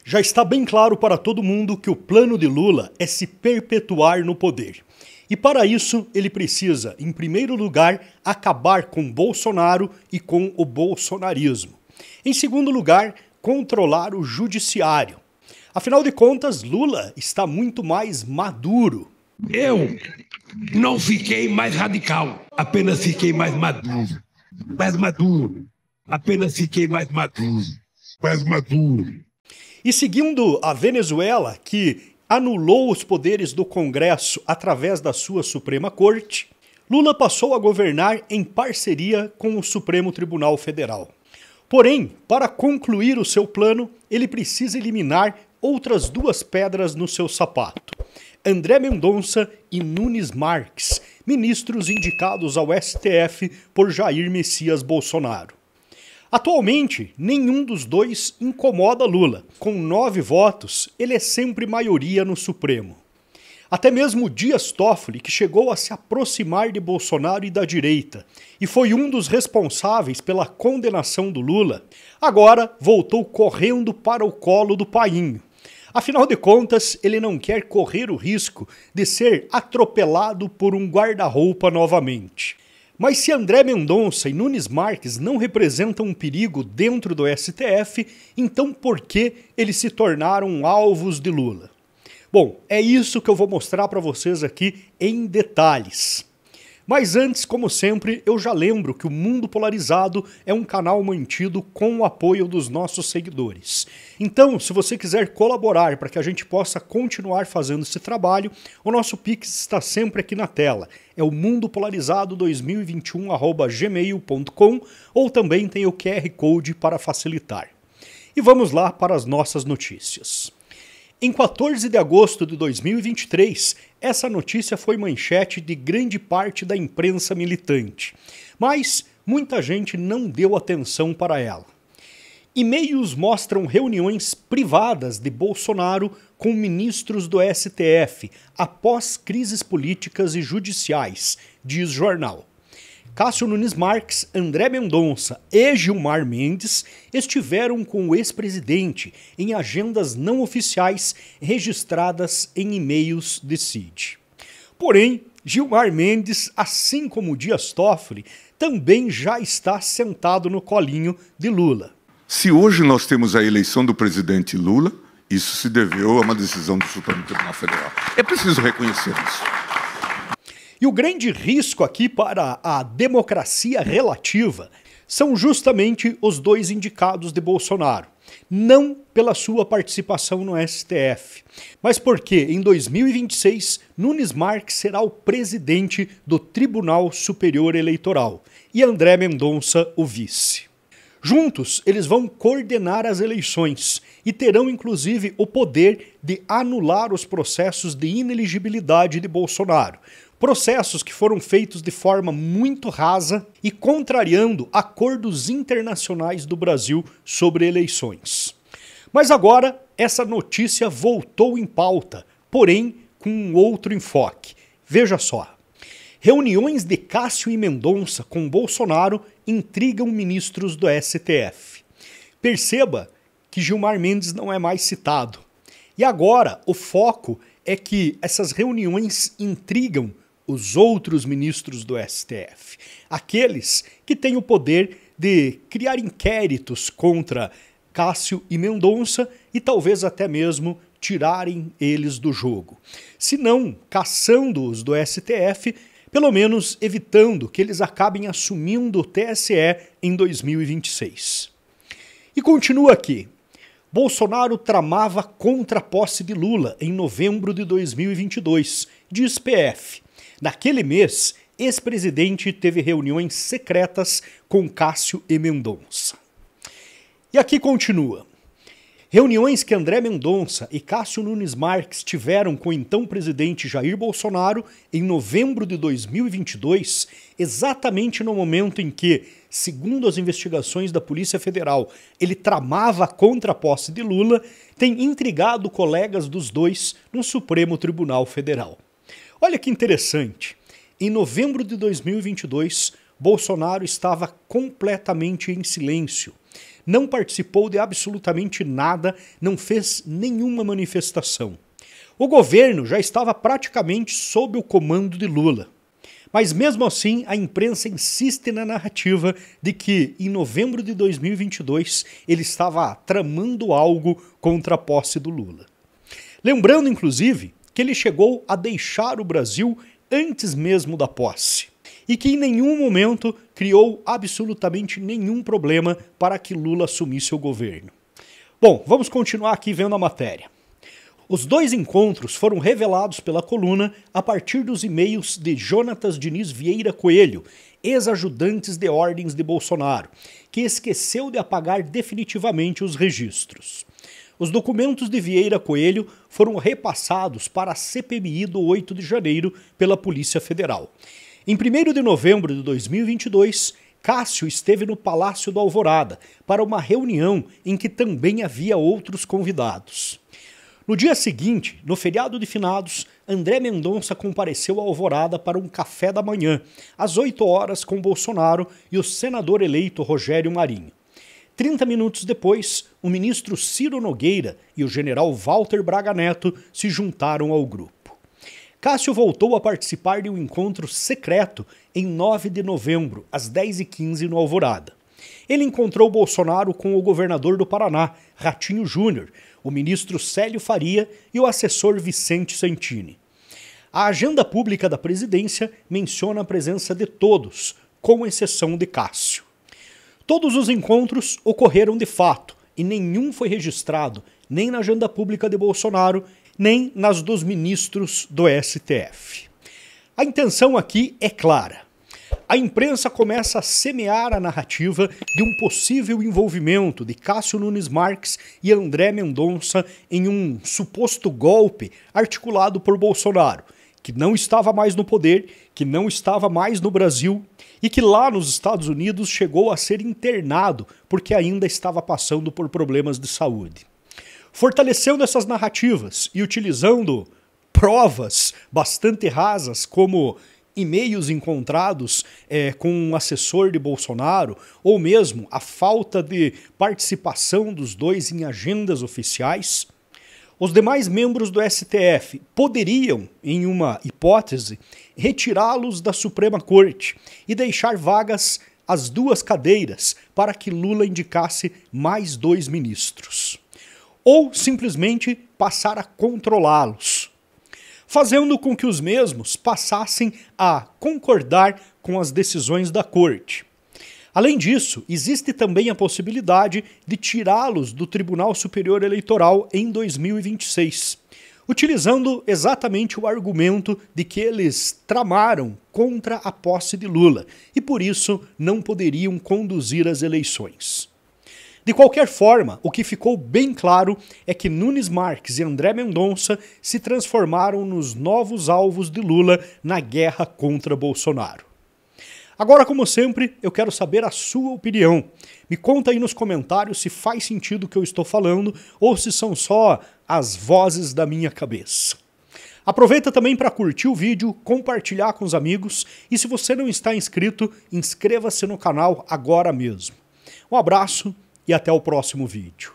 Já está bem claro para todo mundo que o plano de Lula é se perpetuar no poder. E para isso ele precisa, em primeiro lugar, acabar com Bolsonaro e com o bolsonarismo. Em segundo lugar, controlar o judiciário. Afinal de contas, Lula está muito mais maduro. Eu não fiquei mais radical, apenas fiquei mais maduro. Mais maduro. Apenas fiquei mais maduro. Mais maduro. E seguindo a Venezuela, que anulou os poderes do Congresso através da sua Suprema Corte, Lula passou a governar em parceria com o Supremo Tribunal Federal. Porém, para concluir o seu plano, ele precisa eliminar outras duas pedras no seu sapato: André Mendonça e Nunes Marques, ministros indicados ao STF por Jair Messias Bolsonaro. Atualmente, nenhum dos dois incomoda Lula. Com 9 votos, ele é sempre maioria no Supremo. Até mesmo Dias Toffoli, que chegou a se aproximar de Bolsonaro e da direita, e foi um dos responsáveis pela condenação do Lula, agora voltou correndo para o colo do painho. Afinal de contas, ele não quer correr o risco de ser atropelado por um guarda-roupa novamente. Mas se André Mendonça e Nunes Marques não representam um perigo dentro do STF, então por que eles se tornaram alvos de Lula? Bom, é isso que eu vou mostrar para vocês aqui em detalhes. Mas antes, como sempre, eu já lembro que o Mundo Polarizado é um canal mantido com o apoio dos nossos seguidores. Então, se você quiser colaborar para que a gente possa continuar fazendo esse trabalho, o nosso Pix está sempre aqui na tela. É o mundopolarizado2021@gmail.com, ou também tem o QR Code para facilitar. E vamos lá para as nossas notícias. Em 14 de agosto de 2023, essa notícia foi manchete de grande parte da imprensa militante, mas muita gente não deu atenção para ela. E-mails mostram reuniões privadas de Bolsonaro com ministros do STF após crises políticas e judiciais, diz jornal. Cássio Nunes Marques, André Mendonça e Gilmar Mendes estiveram com o ex-presidente em agendas não oficiais registradas em e-mails de Cid. Porém, Gilmar Mendes, assim como Dias Toffoli, também já está sentado no colinho de Lula. Se hoje nós temos a eleição do presidente Lula, isso se deveu a uma decisão do Supremo Tribunal Federal. É preciso reconhecer isso. E o grande risco aqui para a democracia relativa são justamente os dois indicados de Bolsonaro. Não pela sua participação no STF, mas porque em 2026 Nunes Marques será o presidente do Tribunal Superior Eleitoral e André Mendonça o vice. Juntos, eles vão coordenar as eleições e terão inclusive o poder de anular os processos de inelegibilidade de Bolsonaro. Processos que foram feitos de forma muito rasa e contrariando acordos internacionais do Brasil sobre eleições. Mas agora, essa notícia voltou em pauta, porém com um outro enfoque. Veja só. Reuniões de Cássio e Mendonça com Bolsonaro intrigam ministros do STF. Perceba que Gilmar Mendes não é mais citado. E agora o foco é que essas reuniões intrigam os outros ministros do STF, aqueles que têm o poder de criar inquéritos contra Cássio e Mendonça e talvez até mesmo tirarem eles do jogo. Se não, caçando-os do STF, pelo menos evitando que eles acabem assumindo o TSE em 2026. E continua aqui. Bolsonaro tramava contra a posse de Lula em novembro de 2022, diz PF. Naquele mês, ex-presidente teve reuniões secretas com Cássio e Mendonça. E aqui continua. Reuniões que André Mendonça e Cássio Nunes Marques tiveram com o então presidente Jair Bolsonaro em novembro de 2022, exatamente no momento em que, segundo as investigações da Polícia Federal, ele tramava contra a posse de Lula, tem intrigado colegas dos dois no Supremo Tribunal Federal. Olha que interessante. Em novembro de 2022, Bolsonaro estava completamente em silêncio. Não participou de absolutamente nada, não fez nenhuma manifestação. O governo já estava praticamente sob o comando de Lula. Mas mesmo assim, a imprensa insiste na narrativa de que, em novembro de 2022, ele estava tramando algo contra a posse do Lula. Lembrando, inclusive, que ele chegou a deixar o Brasil antes mesmo da posse e que em nenhum momento criou absolutamente nenhum problema para que Lula assumisse o governo. Bom, vamos continuar aqui vendo a matéria. Os dois encontros foram revelados pela coluna a partir dos e-mails de Jonatas Diniz Vieira Coelho, ex-ajudantes de ordens de Bolsonaro, que esqueceu de apagar definitivamente os registros. Os documentos de Vieira Coelho foram repassados para a CPMI do 8 de janeiro pela Polícia Federal. Em 1º de novembro de 2022, Cássio esteve no Palácio do Alvorada para uma reunião em que também havia outros convidados. No dia seguinte, no feriado de finados, André Mendonça compareceu à Alvorada para um café da manhã, às 8 horas com Bolsonaro e o senador eleito Rogério Marinho. 30 minutos depois, o ministro Ciro Nogueira e o general Walter Braga Neto se juntaram ao grupo. Cássio voltou a participar de um encontro secreto em 9 de novembro, às 10h15 no Alvorada. Ele encontrou Bolsonaro com o governador do Paraná, Ratinho Júnior, o ministro Célio Faria e o assessor Vicente Santini. A agenda pública da presidência menciona a presença de todos, com exceção de Cássio. Todos os encontros ocorreram de fato e nenhum foi registrado nem na agenda pública de Bolsonaro, nem nas dos ministros do STF. A intenção aqui é clara. A imprensa começa a semear a narrativa de um possível envolvimento de Cássio Nunes Marques e André Mendonça em um suposto golpe articulado por Bolsonaro, que não estava mais no poder, que não estava mais no Brasil e que lá nos Estados Unidos chegou a ser internado porque ainda estava passando por problemas de saúde. Fortalecendo essas narrativas e utilizando provas bastante rasas como e-mails encontrados com um assessor de Bolsonaro ou mesmo a falta de participação dos dois em agendas oficiais, os demais membros do STF poderiam, em uma hipótese, retirá-los da Suprema Corte e deixar vagas as duas cadeiras para que Lula indicasse mais 2 ministros. Ou simplesmente passar a controlá-los, fazendo com que os mesmos passassem a concordar com as decisões da Corte. Além disso, existe também a possibilidade de tirá-los do Tribunal Superior Eleitoral em 2026, utilizando exatamente o argumento de que eles tramaram contra a posse de Lula e por isso não poderiam conduzir as eleições. De qualquer forma, o que ficou bem claro é que Nunes Marques e André Mendonça se transformaram nos novos alvos de Lula na guerra contra Bolsonaro. Agora, como sempre, eu quero saber a sua opinião. Me conta aí nos comentários se faz sentido o que eu estou falando ou se são só as vozes da minha cabeça. Aproveita também para curtir o vídeo, compartilhar com os amigos e se você não está inscrito, inscreva-se no canal agora mesmo. Um abraço e até o próximo vídeo.